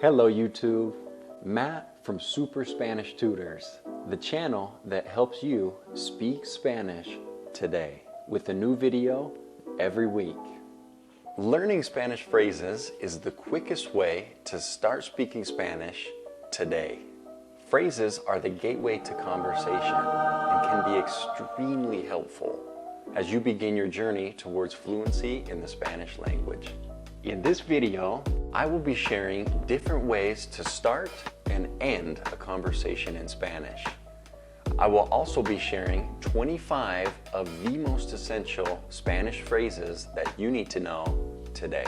Hello YouTube, Matt from Super Spanish Tutors, the channel that helps you speak Spanish today with a new video every week. Learning Spanish phrases is the quickest way to start speaking Spanish today. Phrases are the gateway to conversation and can be extremely helpful as you begin your journey towards fluency in the Spanish language. In this video, I will be sharing different ways to start and end a conversation in Spanish. I will also be sharing 25 of the most essential Spanish phrases that you need to know today.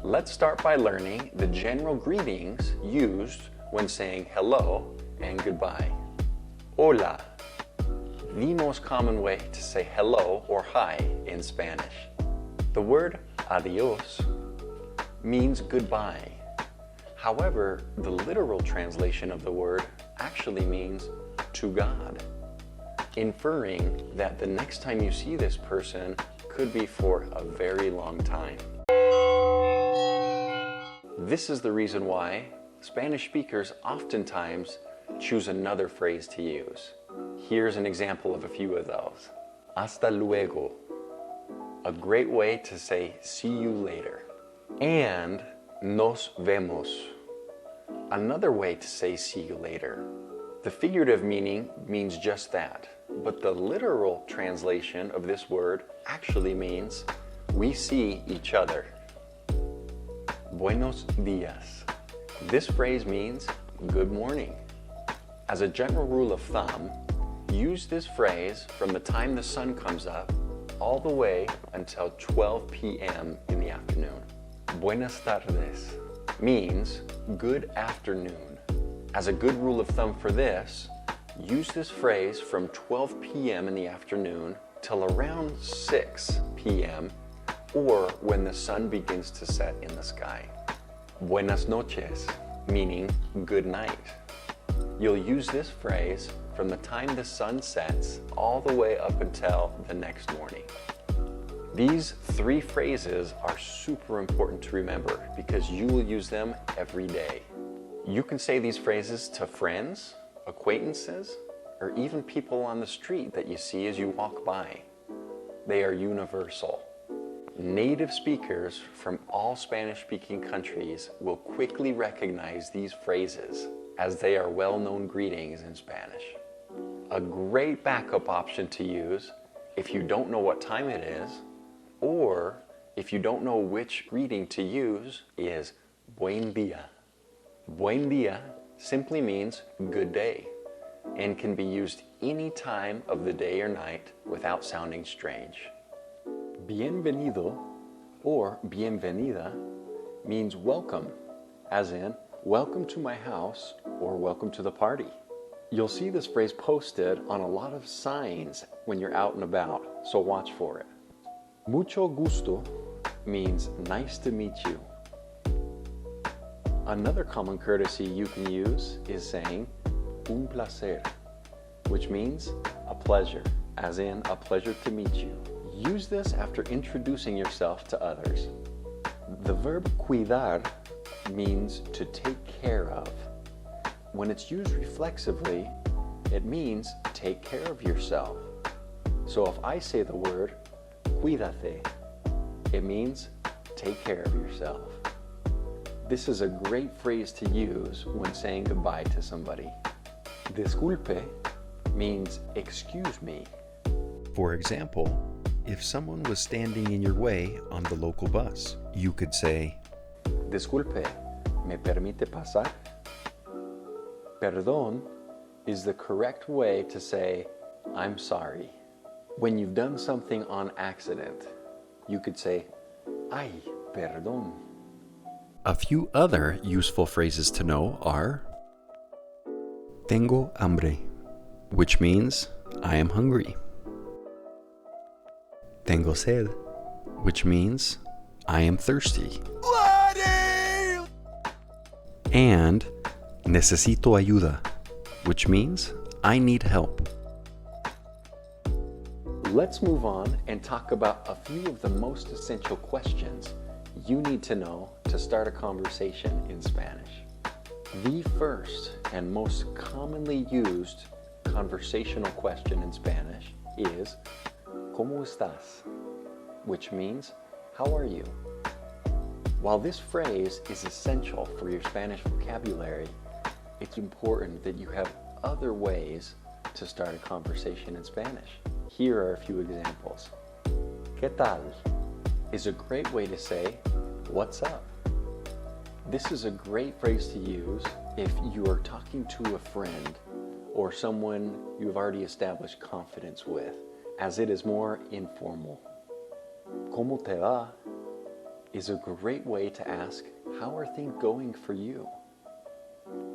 Let's start by learning the general greetings used when saying hello and goodbye. Hola, the most common way to say hello or hi in Spanish. The word adios means goodbye. However, the literal translation of the word actually means to God, inferring that the next time you see this person could be for a very long time. This is the reason why Spanish speakers oftentimes choose another phrase to use. Here's an example of a few of those. Hasta luego, a great way to say see you later. And nos vemos, another way to say see you later. The figurative meaning means just that, but the literal translation of this word actually means we see each other. Buenos días. This phrase means good morning. As a general rule of thumb, use this phrase from the time the sun comes up all the way until 12 p.m. in the afternoon. Buenas tardes means good afternoon. As a good rule of thumb for this, use this phrase from 12 p.m. in the afternoon till around 6 p.m. or when the sun begins to set in the sky. Buenas noches, meaning good night. You'll use this phrase from the time the sun sets all the way up until the next morning. These three phrases are super important to remember because you will use them every day. You can say these phrases to friends, acquaintances, or even people on the street that you see as you walk by. They are universal. Native speakers from all Spanish-speaking countries will quickly recognize these phrases as they are well-known greetings in Spanish. A great backup option to use if you don't know what time it is, or if you don't know which greeting to use, is buen día. Buen día simply means good day and can be used any time of the day or night without sounding strange. Bienvenido or bienvenida means welcome, as in welcome to my house or welcome to the party. You'll see this phrase posted on a lot of signs when you're out and about, so watch for it. Mucho gusto means nice to meet you. Another common courtesy you can use is saying un placer, which means a pleasure, as in a pleasure to meet you. Use this after introducing yourself to others. The verb cuidar means to take care of. When it's used reflexively, it means take care of yourself. So if I say the word cuídate, it means take care of yourself. This is a great phrase to use when saying goodbye to somebody. Disculpe means excuse me. For example, if someone was standing in your way on the local bus, you could say, Disculpe, ¿me permite pasar? Perdón is the correct way to say, I'm sorry. When you've done something on accident, you could say, ay, perdón. A few other useful phrases to know are Tengo hambre, which means I am hungry. Tengo sed, which means I am thirsty. And necesito ayuda, which means I need help. Let's move on and talk about a few of the most essential questions you need to know to start a conversation in Spanish. The first and most commonly used conversational question in Spanish is ¿Cómo estás?, which means how are you? While this phrase is essential for your Spanish vocabulary, it's important that you have other ways to start a conversation in Spanish. Here are a few examples. ¿Qué tal? Is a great way to say, what's up? This is a great phrase to use if you are talking to a friend or someone you've already established confidence with, as it is more informal. ¿Cómo te va? Is a great way to ask, how are things going for you?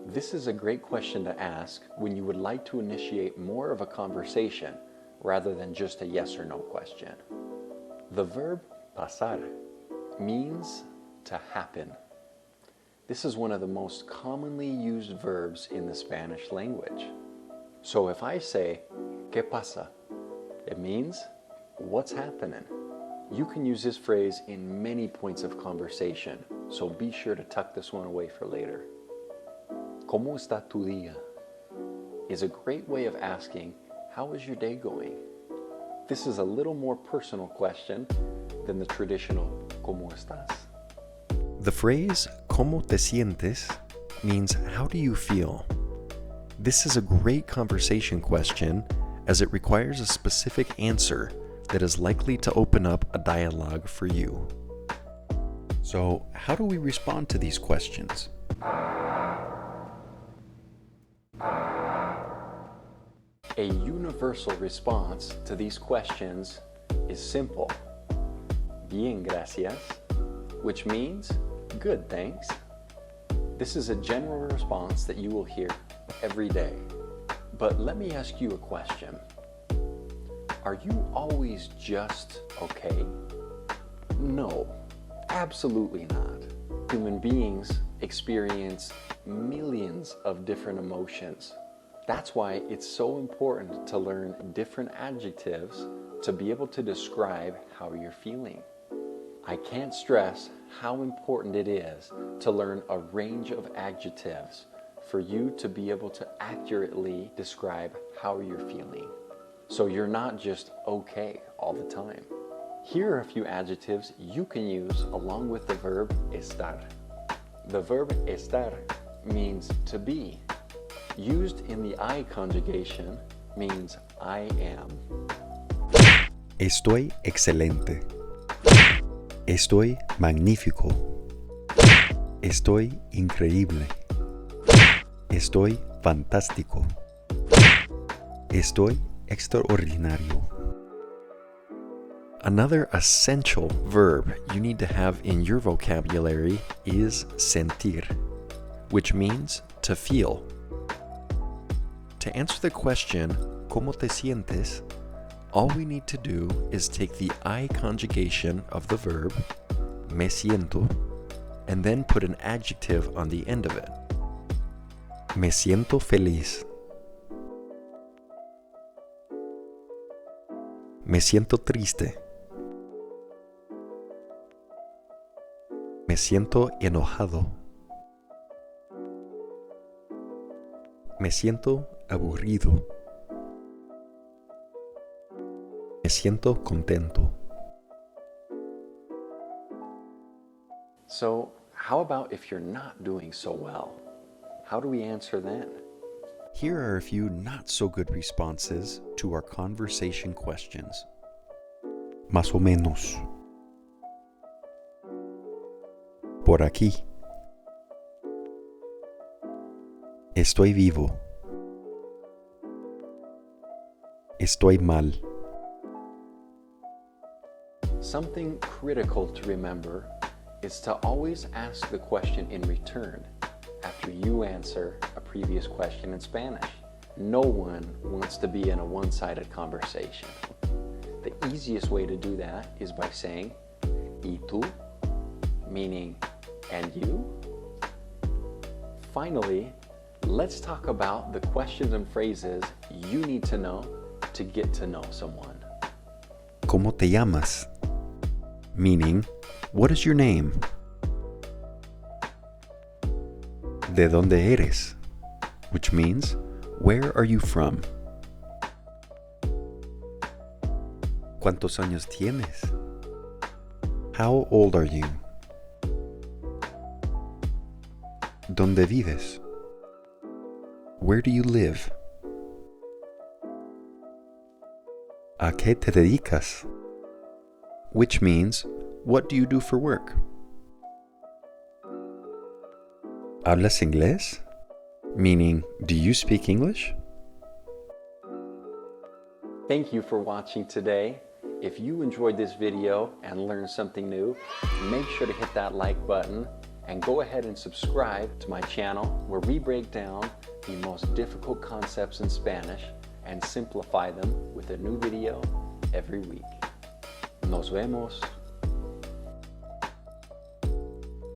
This is a great question to ask when you would like to initiate more of a conversation rather than just a yes or no question. The verb pasar means to happen. This is one of the most commonly used verbs in the Spanish language. So if I say, ¿Qué pasa?, it means, what's happening? You can use this phrase in many points of conversation, so be sure to tuck this one away for later. ¿Cómo está tu día? Is a great way of asking, how is your day going? This is a little more personal question than the traditional ¿Cómo estás? The phrase ¿Cómo te sientes? Means how do you feel? This is a great conversation question as it requires a specific answer that is likely to open up a dialogue for you. So, how do we respond to these questions? A universal response to these questions is simple. Bien, gracias, which means good, thanks. This is a general response that you will hear every day. But let me ask you a question. Are you always just okay? No, absolutely not. Human beings experience millions of different emotions. That's why it's so important to learn different adjectives to be able to describe how you're feeling. I can't stress how important it is to learn a range of adjectives for you to be able to accurately describe how you're feeling. So you're not just okay all the time. Here are a few adjectives you can use along with the verb estar. The verb estar means to be. Used in the I conjugation means I am. Estoy excelente. Estoy magnífico. Estoy increíble. Estoy fantástico. Estoy extraordinario. Another essential verb you need to have in your vocabulary is sentir, which means to feel. To answer the question, ¿Cómo te sientes?, all we need to do is take the I conjugation of the verb, me siento, and then put an adjective on the end of it. Me siento feliz. Me siento triste. Me siento enojado. Me siento aburrido. Me siento contento. So, how about if you're not doing so well? How do we answer then? Here are a few not so good responses to our conversation questions. Más o menos. Por aquí. Estoy vivo. Estoy mal. Something critical to remember is to always ask the question in return after you answer a previous question in Spanish. No one wants to be in a one-sided conversation. The easiest way to do that is by saying, ¿Y tú?, meaning, and you? Finally, let's talk about the questions and phrases you need to know to get to know someone. ¿Cómo te llamas? Meaning, what is your name? ¿De dónde eres? Which means, where are you from? ¿Cuántos años tienes? How old are you? ¿Dónde vives? Where do you live? ¿A qué te dedicas? Which means, what do you do for work? ¿Hablas inglés? Meaning, do you speak English? Thank you for watching today. If you enjoyed this video and learned something new, make sure to hit that like button and go ahead and subscribe to my channel where we break down the most difficult concepts in Spanish and simplify them with a new video every week. Nos vemos.